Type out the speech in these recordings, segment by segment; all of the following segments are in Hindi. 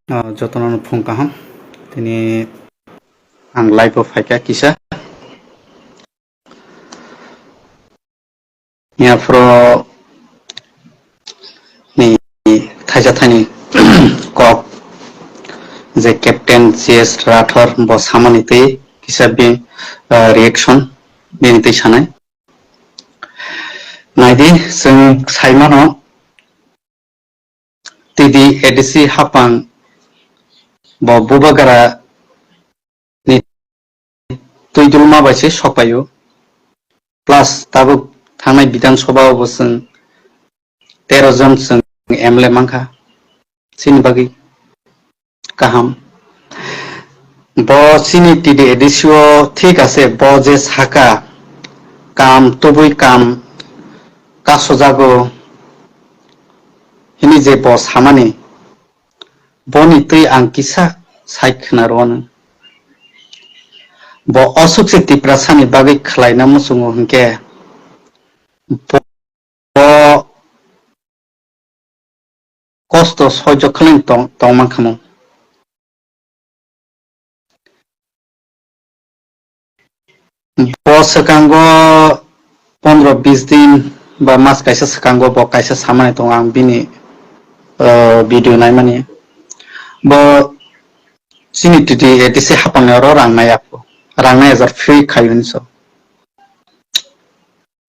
Jotono phungkaham tini ang live of haika kisa fro ni thani kok je captain CS Rathor bo samani te kisa be reaction beni te sanai naidi sing saimano tidi edisi hapang bo bubagara ni tuidulma baise sopayo plus tabuk थांनाय बिधानसभा जों 13 जन जों एमएलए मांखा सिनि बागै काहाम ब सिनि टिडे एडिसियो ठीक আছে ब जे साका काम तबुई काम कासो जागो हिनि जे ब सामानि बनि तै आं किसा साइखना रनो ब असुक से तिप्रासानि बागै खलायना मुसुङो हंके কষ্ট সহ্য খালেন তমান খামো বসকাঙ্গ 15-20 दिन বা মাস কাইসা সকাঙ্গ ব কাইসা সামানে দं आं बिनि भिडिअ नाय माने ब सिनिटिटि एटिसे हापांनायाव रांनाय जार फ्रि खायन स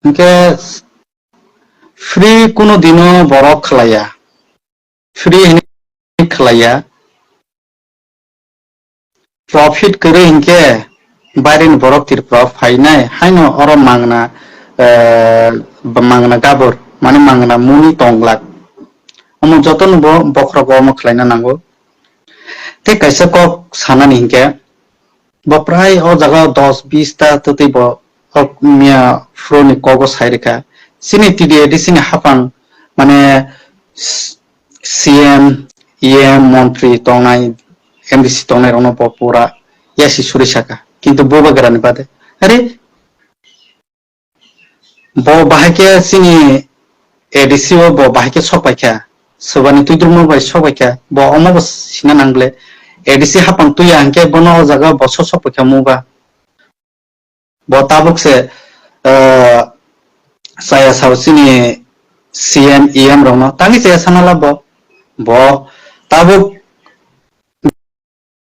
इनके फ्रि कुनो दिनो बरक खलाया फ्रि खलाया प्रॉफिट करे इनके बारिन बरक तिर फाइनाय हाइनो अर मांगना गाबर माने मांगना मुनि तंगलाक अमु जतन बख्रा बम खलायना नांगो ते कैसे को साना निके ब प्राय ओ जगह 10-20 ता तति ब मिया फ्रोनि कोगो साइरिका सिनि टिडि एडिसिनि हापां माने सीएम ईएम मंत्री तंनाय एमडीसी तंनाय रनो पूरा यासी सुरिसाका किंतु बोबा गरानि बादे अरे ब बाहाके सिनि एडिसी ब बाहाके सपाइखा सोबानि तुइदुमो बाय सबाइखा ब अमबो सिना नांगले एडिसी हापां तुया हंके बनो जगह बसो सपाइखा मुबा ब ताबुक से saya sausini CM EM rono tangi saya sanala bo tabuk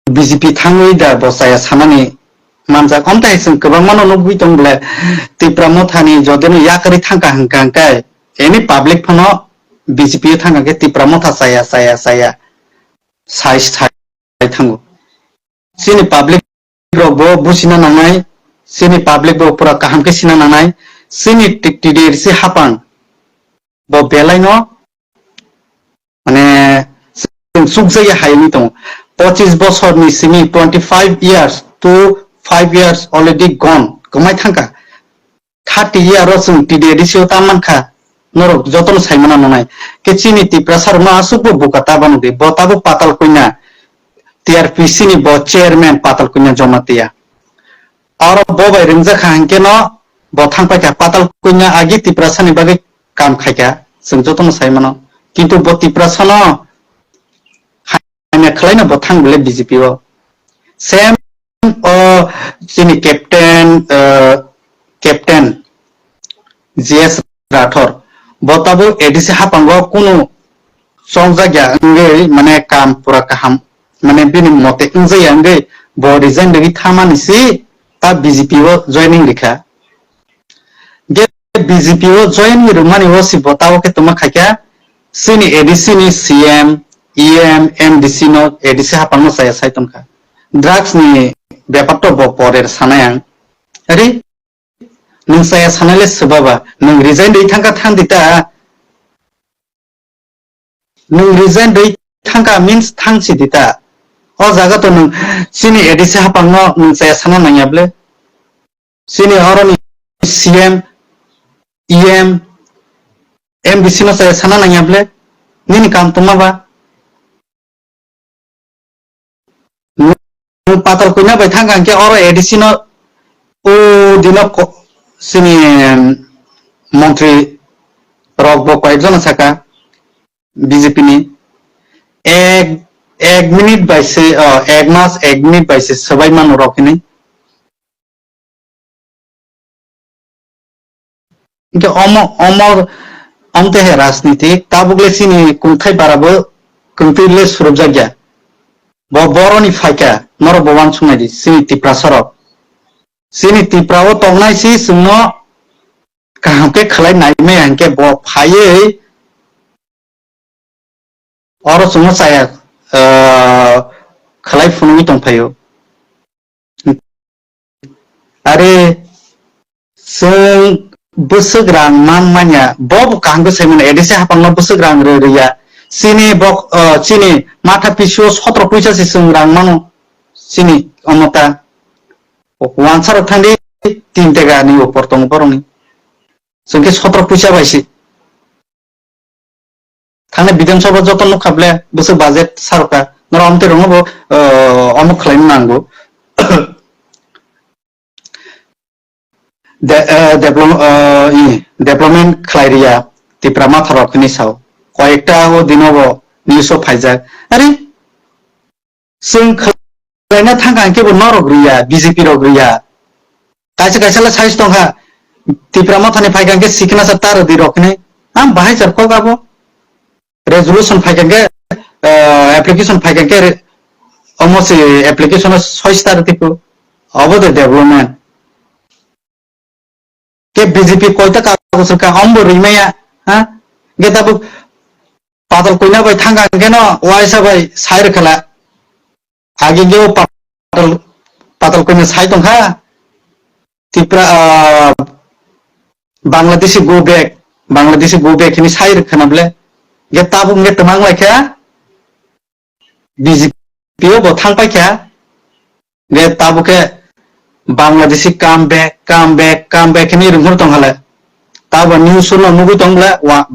BJP thangui da bo saya sanani manza konta iseng kebang mano nubui tongle tipramo thani jodeno yakari thangka hangkai any public phono BJP thangka ke tipramo tha saya sai thangu sini public ro bo busina nangai sini public bo pura kaham ke sina nangai sini tiktidir si hapang bo belaino mane sukjaya haini tong 25 বছর ni simi 25 years to 5 years already gone kemai thangka 30 year ro sung tidedi sio tamanka norok joton saimana nonai ke chini ti prasar ma asukbo bukata banu de botabu patal kuina TRPC ni bo chairman patal kuina jomatia aro bobai ringja khangke no bothang pa patal kunya agi tiprasani bagi kam khaika sung joton saimano kintu bo tiprasano hanya khlaina bothang bele BJP o same sini captain GS Rathor botabu edisi hapango kuno songjagya nge mane kam pura kaham mane bini mote ngjaya nge bo resign degi thamani si ta BJP o joining likha BJP o join rumani o si botawo ke tuma khakya sini edisi ni CM EM MDC no edisi hapangno saya saiton kha drugs ni ব্যাপারটা পরের সানায়াং আরে নং saya sanale sebaba nung resign dei thangka thang dita nung resign dei thangka means thang si dita o jaga to nung sini edisi hapangno nung saya sana nangyable sini oroni CM EM MDC no saya sana nangyable nini kam tumaba patal kunya bai thangka ke oro edisi no o dino sini মন্ত্রী রকব কয়েকজন থাকা বিজেপি নি এক 1 মিনিট বাইছে 1 মাস 1 মিনিট বাইছে সবাই মানুষ রকিনি কিন্তু অমর অন্তে হে রাজনীতি তাবুগলে সিনি কুমথাই বারাবো কুমতিলে সুরব জায়গা বরনি ফাইকা নর ববান সুনাইদি সিনি তিপ্রা সরব সিনি তিপ্রাও তংনাই সি সুनो কাহামকে খালাই নাইমে আনকে ব ফাইয়ে অর সুनो সায়া খালাই ফুনুই তংফাयो আরে जों बोसोग्रां मानमानिया बब कांगो सेमन एडिसे हापांग बोसोग्रां रिया सिनि बक सिनि माथा पिसु 17 पैसा से जों मानो सिनि अमता वानसार थांदि 3 टाका नि ऊपर दं बरंनि जोंके 17 पैसा बायसि थांने विधानसभा जतन खाबले बोसो बाजेट सारका नर अमते रंगबो अमुक खालायनो नांगौ डेभलपमेंट खालायरिया तिप्रा माथारकनि साव कयेकटा ओ दिनबो निउसो फायजा अरे जों खालायना थांगांकेबो नरगरिया बीजेपी रगरिया कायसे कायसेला साइज दंहा तिप्रा माथानि फायगांके सिकना सा तार दि रखने आं बाहाय जरको गाबो रेजोल्यूशन फायगांके एप्लीकेशन फायगांके अमसे एप्लीकेशन 6 स्टार तिपो अबो डेभलपमेंट के बीजेपी कोयता कागज का अम्बो रिमाया हा गेताबो पातल कोइना बाय थांगा केनो वाइसा बाय साइर खला आगे गेओ पातल कोइना साइ दंखा तिप्रा बांग्लादेशी गो बैक नि साइर खनाबले गेताबो गे तमांग लायखा बीजेपी बो थांपायखा गेताबो के बांग्लादेशी काम बैक नि रिंहर दंहाले ताबो न्यूज न नुगु दंला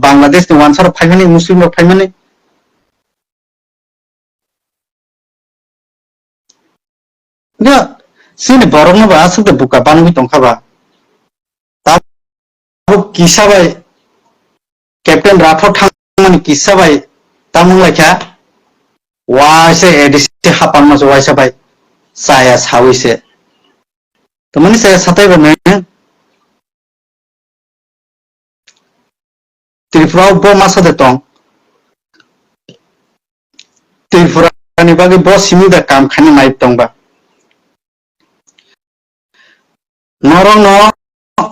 बांग्लादेश नि वानसार फाइमानि मुस्लिम रो फाइमानि गे सिनि बरनो बा आसुते बुका बानगि दंखाबा ताबो किसाबाय कैप्टन राठौर थांमानि किसाबाय तामुं लायखा वासे एडिसे हापांमा जवायसाबाय साया साविसे तमनि saya satai bane Tripura bo masa de tong Tripura ni bagi bo simi da kam khani mai tong ba norong no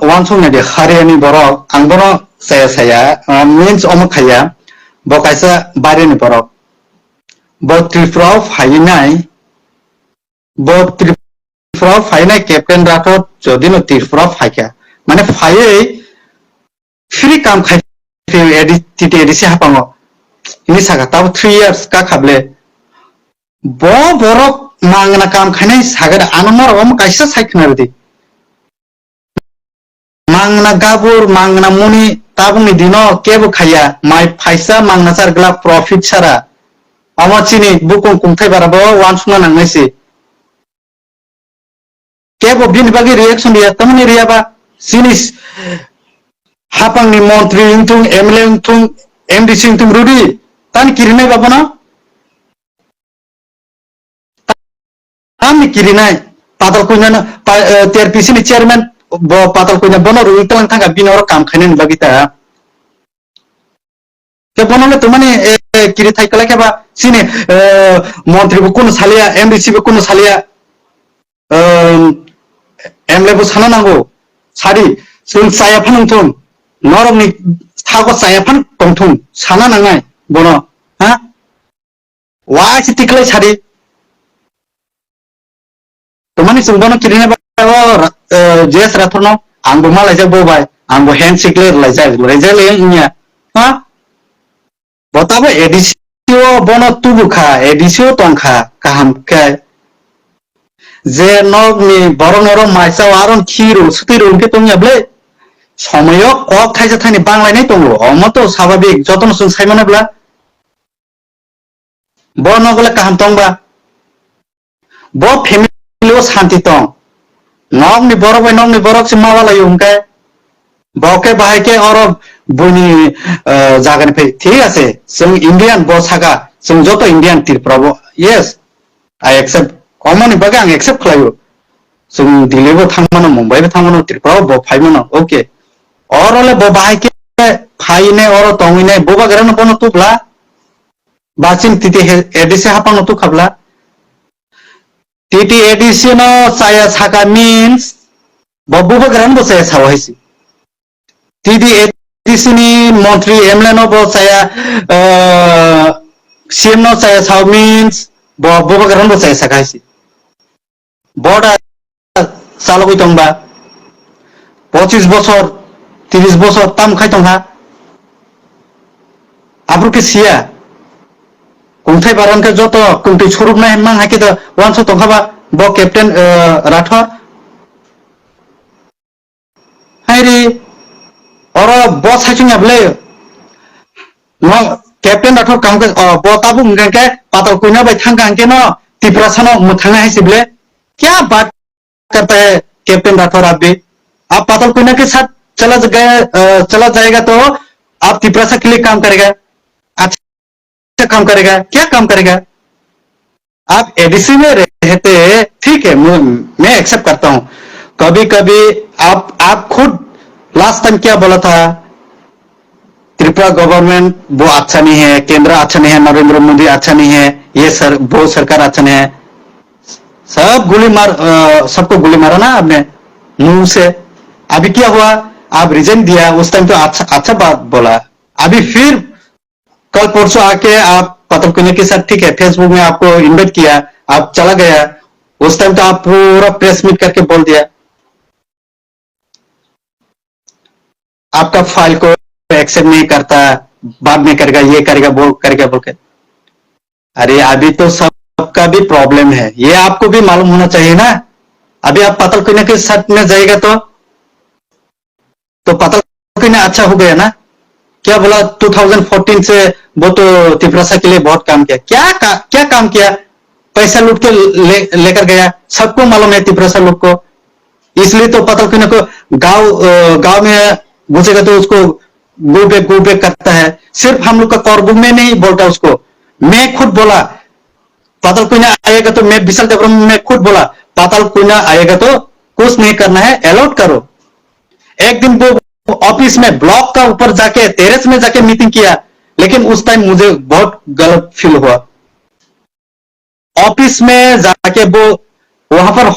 wansung ne de hariani borok angbono saya means omokhaya bo kaisa bare ni borok bo Tripura phainai bo Tripura phainai captain rathod jodi no Tripura phaika mane phaiye free kam khai एडिसे हापांगो इनि सागा ताब 3 years का खाबले बो बरक मांगना काम खानाय सागद आनमर हम कायसा सायखना रदि मांगना गाबुर मांगना मुनि ताबुनि दिनो केबो खाया माय फाइसा मांगना सारगला प्रॉफिट सारा अमचिनि बुकुं कुंथाय बाराबो वानसुना नांनायसि केबो बिन बागि रिएक्शन दिया तमनि रियाबा सिनिस हापांनि मंत्री इंथुं एमएलए इंथुं एमडीसी इंथुं रुडी तान किरिनाय बाबना आमनि किरिनाय पातल कोइना टीआरपीसी नि चेयरमैन बो पातल कोइना बनो रुइतलां थांगा बिनर काम खायनाय बागिता के बनले तुमाने किरि थाइकला केबा सिने मंत्री बो कोन सालिया एमडीसी बो कोन सालिया एमएलए बो साना नांगौ सारि जों साया फानथुं नरमनि थागो सायाफान दंथुं साना नांनाय बनो हा वासि तिखलाय सारि तमानि जोंबनो किरिनाय बा जेस राथरनो आंबो मालायजा बोबाय आंबो हेन्डशेक लायजाले इनिया हा बताबो एडिसिओ बनो तुबुखा एडिसिओ तंखा काहामके जे नगनि बरनरो माइसाव आरन खिरु सुतिरु उनके तंयाबले समय कक थाइजा थाइनि बांलायनाय दङ अमतो स्वाभाविक जतन जों सायमानोब्ला ब नगले काहाम दंबा ब फेमिलिओ शान्ति दं नगनि बरक से मावालायो उनके बके बाहायके और বনি জায়গানিफ्राय ঠিক আছে जों ইন্ডিয়ান বসাगा जों যত Indian Tripura yes I accept common বাগে आं accept खालायो जों दिल्लीबो थांमानो मुंबईबो थांमानो त्रिपुराबो ब फाइमानो ओके औरले ब बाहायके फाइने और तंगिने बोबा गरन बनो तुबला बाचिन तिति एडिसे हापानो तु खाबला तिति एडिसिनो साया साका मीन्स बबुबा गरन बो साया सावाहिसि तिति एडिसिनी मंत्री एमलेनो बो साया सीएमनो साया साव मीन्स बबुबा गरन बो साया साकाहिसि बड़ा सालगुई तंबा 25 বছর 30 বছর ताम खाय तंहा आब्रुके सिया कुंथाय बारानके जत कुंथाय स्वरूपनाय मान हाके द वानस तंखाबा ब कैप्टन राठौर हायरे और बॉस हाचिंगबले न कैप्टन राठौर कामके ब ताबु ngके पातल कुइना बाय थांगांके न तिप्रासानो मुथांगा हासिबले क्या बात करता है कैप्टन राठौर आप भी आप पातल कुइना के साथ चला जाएगा तो आप तिप्रासा के लिए काम करेगा अच्छा काम करेगा क्या काम करेगा आप एडीसी में रहते ठीक है मैं एक्सेप्ट करता हूं कभी कभी आप खुद लास्ट टाइम क्या बोला था त्रिपुरा गवर्नमेंट वो अच्छा नहीं है केंद्र अच्छा नहीं है नरेंद्र मोदी अच्छा नहीं है ये वो सरकार अच्छा नहीं है सब गोली मार सबको गोली मारा ना आपने मुंह से अभी क्या हुआ आप रिजाइन दिया उस टाइम तो अच्छा बात बोला अभी फिर कल परसों आके आप पतल कुइना के साथ ठीक है फेसबुक में आपको इनवाइट किया आप चला गया उस टाइम तो आप पूरा प्रेस मीट करके बोल दिया आपका फाइल को एक्सेप्ट नहीं करता बाद में करेगा ये करेगा वो करेगा बोल के अरे अभी तो सबका भी प्रॉब्लम है ये आपको भी मालूम होना चाहिए ना अभी आप पतल कुइना के साथ में जाएगा तो पतल कुइना अच्छा हो गया ना क्या बोला 2014 से वो तो तिप्रासा के लिए बहुत काम किया क्या काम किया पैसा लूट के लेकर गया सबको मालूम है तिप्रासा लोग को इसलिए तो पतल कुइना को गांव में घुसेगा तो उसको गो बैक करता है सिर्फ हम लोग का कॉर्बुक में नहीं बोलता उसको मैं खुद बोला पाताल कुइना आएगा तो मैं विशाल देवरम में खुद बोला पाताल कुइना आएगा तो कुछ नहीं करना है अलॉट करो एक दिन वो ऑफिस में ब्लॉक का ऊपर जाके टेरेस में जाके मीटिंग किया लेकिन उस टाइम मुझे बहुत गलत फील हुआ ऑफिस में जाके वो वहां पर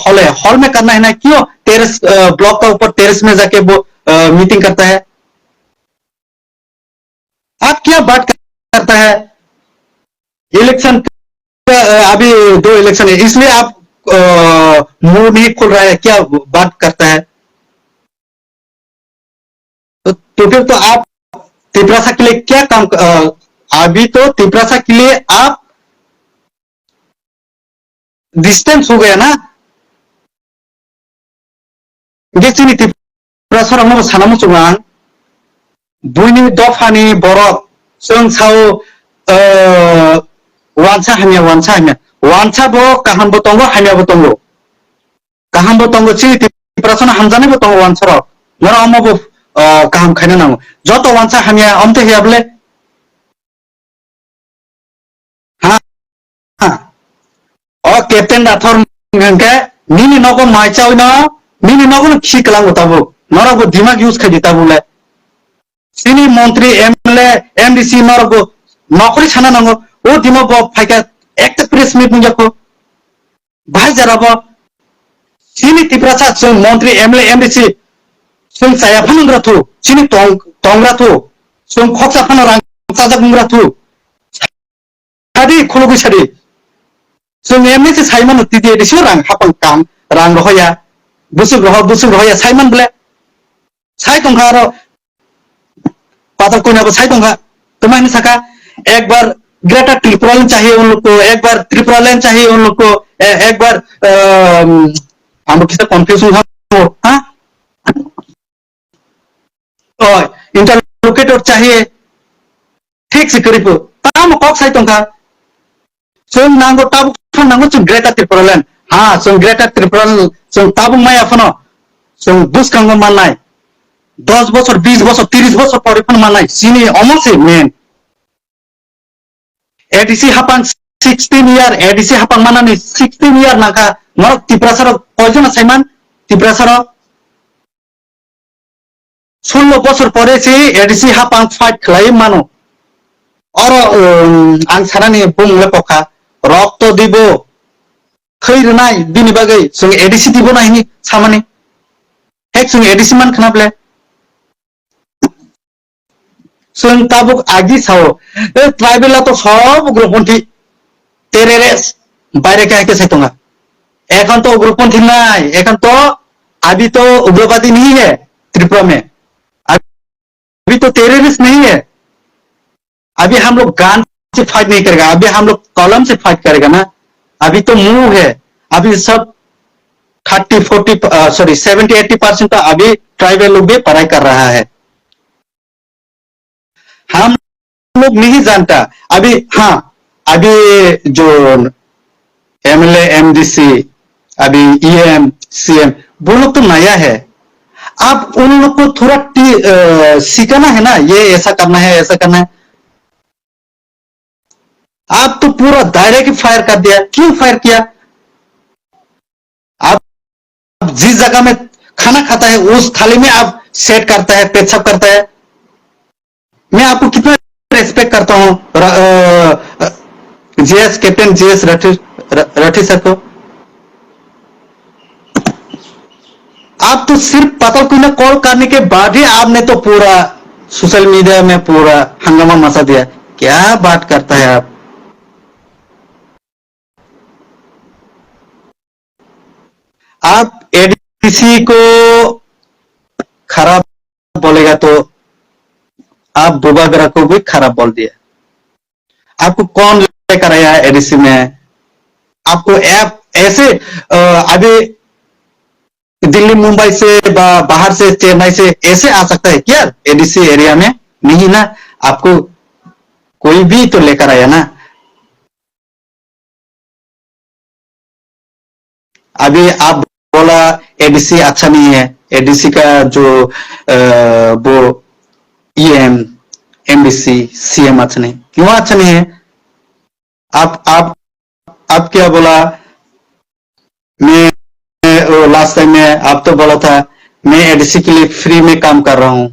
हॉल में करना है ना क्यों टेरेस ब्लॉक का ऊपर टेरेस में जाके वो मीटिंग करता है आप क्या बात करता है इलेक्शन अभी 2 इलेक्शन है इसलिए आप मुंह नहीं खुल रहा है क्या बात करता है तो फिर तो आप तिप्रासा के लिए क्या काम अभी तो तिप्रासा के लिए आप डिस्टेंस हो गया ना गेसिनी तिप्रासा रंग सानामु चुंगां बुइनि दफानि बरफ जों साव वानसा वानसा बो काहाम बो तंगो हामिया बो तंगो ची तिप्रासा हामजाने बो तंगो वानसा रो नरा अमो बो kaham खाना नांगो जो तो वांसा हमिया अमते हियाबले हाँ हाँ और captain Rathore ngke mini nogo माइचाउ न mini nogo खी कलांग बताबो नरा बो दिमाग यूज कर देता बोले सिनी मंत्री एमएलए एमडीसी नरा बो नौकरी छाना नांगो वो दिमाग बो फाइका एक प्रेस मीट मुझे को भाई जरा बो सिनी तिप्रासा जो मंत्री एमएलए एमडीसी जों जायाफानो ग्राथु सिनि तंग्राथु जों खक्साफानो रां साजा गुंग्राथु सादी खुलुगु सादी जों एमने से साइमन तिदि एदिसो रां हापन काम रां रहया बुसुग रहया साइमन ब्ले साइ तंगा रो पाता कोना को साइ तंगा तुम्हारे सका एक बार ग्रेटर त्रिपुरा लैंड चाहिए उन लोग को एक बार त्रिपुरा लैंड चाहिए उन लोग को एक बार हम किसी कंफ्यूजन हो हां इंटरलोकेटर चाहिए ठीक से करीब ताम कॉक साइट का जों नांगो ताबु नांगो जों ग्रेटर त्रिपुरा लैंड हां जों ग्रेटर त्रिपुरा जों ताबु माय afano जों बुस कांगो माननाय 10 বছর 20 বছর 30 বছর পরে ফোন মানাই সিনি অমসে মেন এডিসি হাপান 16 ইয়ার এডিসি হাপান মানানি 16 ইয়ার নাকা নরক তিপ্রাসার কয়জন আসাইমান তিপ্রাসার 16 বছর পরে সে এডিসি হাপান ফাইট খেলাই মানো আর আং সারানি বুংলে পকা রক্ত দিব খৈরনাই বিনি বাগै जों एडिसि দিব না হিনি সামানি हेक जों एडिसि मान खनाबले जों ताबुक आगि साओ ए ट्राइबेला तो सब उग्रपंथी टेररिस्ट বাইরে কে के साइतोंगा এখন तो उग्रपंथी নাই এখন तो अभी तो उग्रवादी नहीं है त्रिपुरा में अभी तो टेररिस्ट नहीं है अभी हम लोग गान से फाइट नहीं करेगा अभी हम लोग कलम से फाइट करेगा ना अभी तो मूव है अभी सब 70-80% तो अभी ट्राइबल लोग भी पढ़ाई कर रहा है हम लोग नहीं जानता अभी हाँ अभी जो एमएलए एमडीसी अभी ईएम सीएम वो लोग तो नया है आप उन लोग को थोड़ा सिखाना है ना ये ऐसा करना है ऐसा करना है आप तो पूरा दायरे की फायर कर दिया क्यों फायर किया आप जिस जगह में खाना खाता है उस थाली में आप सेट करता है पेशाब करता है मैं आपको कितना रेस्पेक्ट करता हूँ जीएस कैप्टन जीएस रठी सर को आप तो सिर्फ पता कोई ना कॉल करने के बाद ही आपने तो पूरा सोशल मीडिया में पूरा हंगामा मचा दिया क्या बात करता है आप एडीसी को खराब बोलेगा तो आप बुबागरा को भी खराब बोल दिया आपको कौन लेकर आया एडीसी में आपको ऐप ऐसे अभी दिल्ली मुंबई से बाहर से चेन्नई से ऐसे आ सकता है क्या एडीसी एरिया में नहीं ना आपको कोई भी तो लेकर आया ना अभी आप बोला एडीसी अच्छा नहीं है एडीसी का जो वो ईएम एमडीसी सीएम अच्छा नहीं क्यों अच्छा नहीं है आप क्या बोला मैं लास्ट टाइम में आप तो बोला था मैं एडीसी के लिए फ्री में काम कर रहा हूं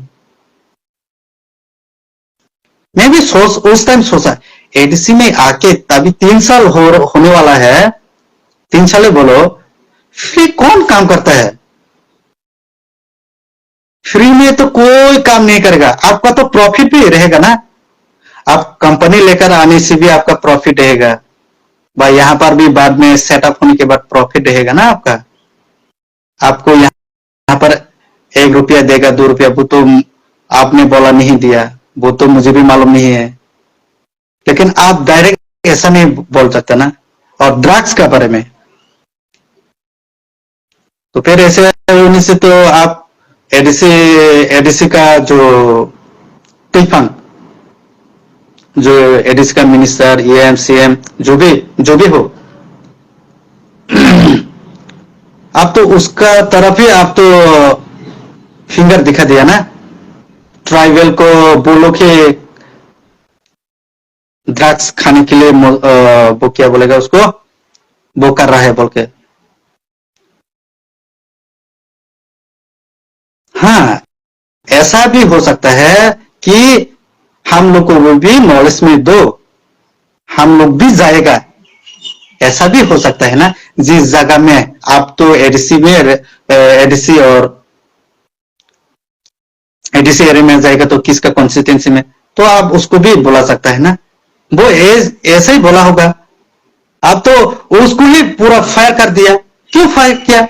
मैं भी उस टाइम सोचा एडीसी में आके तभी 3 साल होने वाला है 3 साल बोलो फ्री कौन काम करता है फ्री में तो कोई काम नहीं करेगा आपका तो प्रॉफिट भी रहेगा ना आप कंपनी लेकर आने से भी आपका प्रॉफिट रहेगा भाई यहाँ पर भी बाद में सेटअप होने के बाद प्रॉफिट रहेगा ना आपका आपको यहाँ पर 1 रुपया देगा 2 रुपया वो तो आपने बोला नहीं दिया वो तो मुझे भी मालूम नहीं है लेकिन आप डायरेक्ट ऐसा नहीं बोल सकते ना और ड्रग्स के बारे में तो फिर ऐसे होने से तो आप एडीसी का जो टिफंग जो एडीसी का मिनिस्टर ईएम सीएम जो भी हो आप तो उसका तरफ ही आप तो फिंगर दिखा दिया ना ट्राइबल को बोलो कि ड्रग्स खाने के लिए वो क्या बोलेगा उसको वो कर रहा है बोल के हाँ ऐसा भी हो सकता है कि हम लोग को वो भी नॉलेज में दो हम लोग भी जाएगा ऐसा भी हो सकता है ना जिस जगह में आप तो एडीसी में एडीसी और एडीसी एरिया में जाएगा तो किसका कॉन्स्टिट्यूंसी में तो आप उसको भी बुला सकता है ना वो ऐसे ही बोला होगा आप तो उसको ही पूरा फायर कर दिया क्यों फायर किया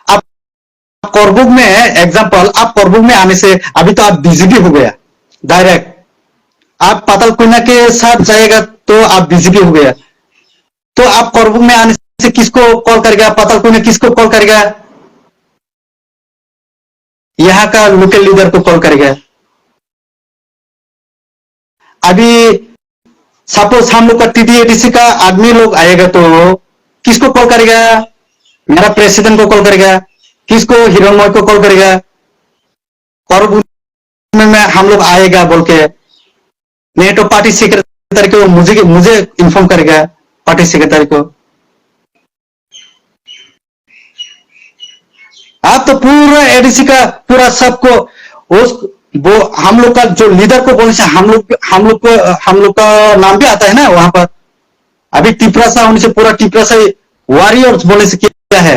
आप कोरबुग में एग्जांपल आप कोरबुग में आने से अभी तो आप बीजेपी हो गया डायरेक्ट आप पातालकोयना के साथ जाएगा तो आप बीजेपी हो गया तो आप कोरबुग में आने से किसको कॉल करेगा पातालकोयना किसको कॉल करेगा यहाँ का लोकल लीडर को कॉल करेगा अभी सपोज हम लोग का टीडीएडीसी का आदमी लोग आएगा तो किसको कॉल करेगा मेरा प्रेसिडेंट को कॉल करेगा किसको हिरणमय को कॉल करेगा और में हम लोग आएगा बोल के नहीं तो पार्टी सेक्रेटरी को मुझे मुझे इन्फॉर्म करेगा पार्टी सेक्रेटरी को। आप तो पूरा एडीसी का पूरा सबको उस वो हम लोग का जो लीडर को बोलते हैं हम लोग का नाम भी आता है ना वहां पर। अभी टिपरासा होने से पूरा टिपरासा वॉरियर्स बोलने से क्या है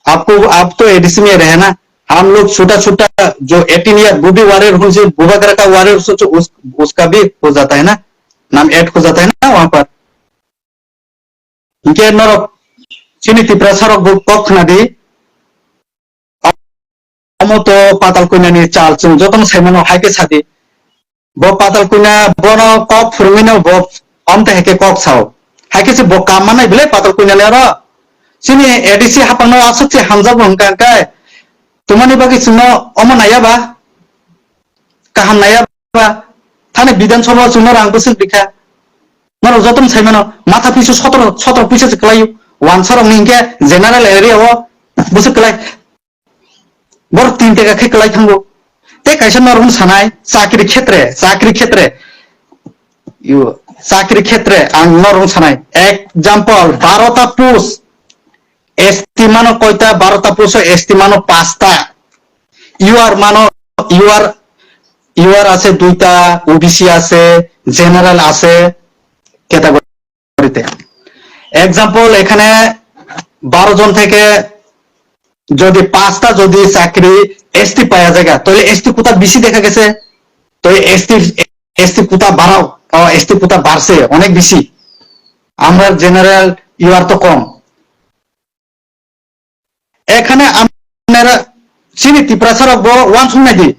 आपको। आप तो एडीसी में रहे ना। हम लोग छोटा छोटा जो 18 ईयर वो भी वॉरियर होने से बुबाकर का वॉरियर सोचो उसका भी हो जाता है ना नाम ऐड हो जाता है ना वहां पर। इनके नरक चिनी टिपरासा कख ना दी अमतो पाताल कुइनानि चाल जों जतन साइमानो हाइके सादि बो पाताल कुइना बोनो कक फुरमिनो बो अमते हेके कक साव हाइके से बो काममानाय बिले पाताल कुइनानि र सिनि एडीसी हापानो आसुचे हामजा बंकांकाय तुमानि बागै सुनो अम नायाबा काहाम नायाबा थाने विधानसभा सुनो रांबोसो बिखा मानो जतन साइमानो माथा पिसु 17 पिसु क्लायु वानसारं निंके जनरल एरिया हो बुसु क्लाय बर 3 टेका खेकलाय थांगो ते कायसा नरम सानाय चाकरी क्षेत्रे यु चाकरी क्षेत्रे आं नरम सानाय एग्जांपल 12टा पोस्ट एसटी मानो कयटा 12टा पोस्ट एसटी मानो 5टा ইউআর আছে 2টা ওবিসি আছে জেনারেল আছে ক্যাটাগরিতে। एग्जांपल এখানে 12 জন থেকে যদি 5টা যদি চাকরি এসটি পাওয়া যায় তাহলে এসটি কোটা বেশি দেখা গেছে তো এসটি কোটা বাড়াও এসটি কোটা বাড়ছে অনেক বেশি আমরা জেনারেল ইউআর তো কম। এখানে আপনারা চিনি ত্রিপুরা ওয়ান শুনে দি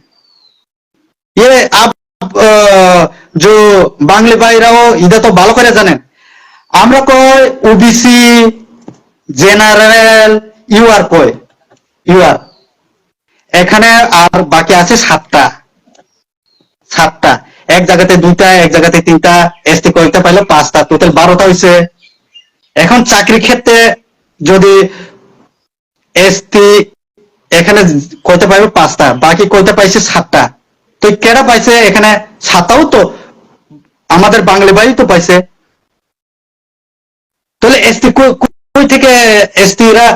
ये आप जो बांग्ली भाईराও इधर तो ভালো করে জানেন আমরা কই ওবিসি জেনারেল ইউআর কই ইউআর এখানে আর বাকি আছে 7টা এক জায়গাতে 2টা এক জায়গাতে 3টা এসটি কয়টা পাইলো 5টা টোটাল 12টা হইছে। এখন চাকরি ক্ষেত্রে যদি এসটি এখানে কয়টা পাইবে 5টা বাকি কয়টা পাইছে 7টা তো কেডা পাইছে এখানে 7টাও তো আমাদের বাঙালি ভাই তো পাইছে তাহলে এসটি কই থেকে এসটি রা